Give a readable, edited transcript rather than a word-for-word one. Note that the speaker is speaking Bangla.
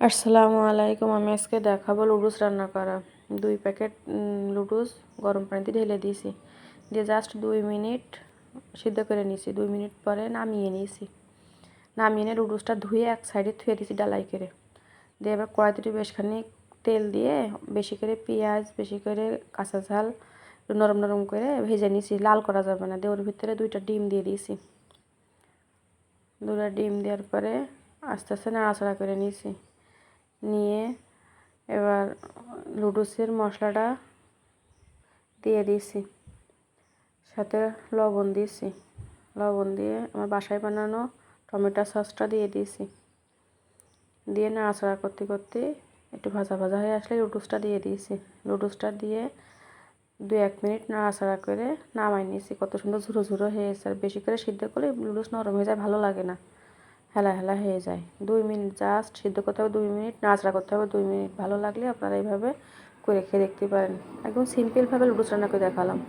আসসালামু আলাইকুম। আমি আজকে দেখাবো লুডুস রান্না করা। 2 প্যাকেট লুডুস গরম পানিতে ঢেলে দিয়েছি, দিয়ে জাস্ট 2 মিনিট সিদ্ধ করে নিয়েছি। 2 মিনিট পরে নামিয়ে নিয়েছি। নামিয়ে নিয়ে লুডুসটা ধুয়ে এক সাইডে থুয়ে দিয়েছি ডালাই করে। দিয়ে এবার কড়াইতে বেশখানি তেল দিয়ে বেশি করে পেঁয়াজ, বেশি করে কাঁচা ঝাল নরম নরম করে ভেজে নিয়েছি, লাল করা যাবে না। দিয়ে ওর ভিতরে 2টা ডিম দিয়ে দিয়েছি। 2টা ডিম দেওয়ার পরে আস্তে আস্তে নাড়াচাড়া করে নিয়েছি। নিয়ে এবার লুডুসের মশলাটা দিয়ে দিয়েছি, সাথে লবণ দিয়েছি। লবণ দিয়ে আমার বাসায় বানানো টমেটো সসটা দিয়ে দিয়েছি। দিয়ে নাড়াচাড়া করতে করতে একটু ভাজা ভাজা হয়ে আসলে লুডুসটা দিয়ে দিয়েছি। লুডুসটা দিয়ে 2-1 মিনিট নাড়াচাড়া করে নামাই নিয়েছি। কত সুন্দর ঝুরো ঝুরো হয়েছে। আর বেশি করে সিদ্ধ করলে লুডুস নরম হয়ে যায়, ভালো লাগে না, হেলা হেলা হয়ে যায়। 2 মিনিট জাস্ট সিদ্ধ করতে হবে, 2 মিনিট নাড়াচাড়া করতে হবে 2 মিনিট। ভালো লাগলে আপনারা এইভাবে করে খেয়ে দেখতে পারেন। একদম সিম্পলভাবে লুডুস রান্না করে দেখালাম।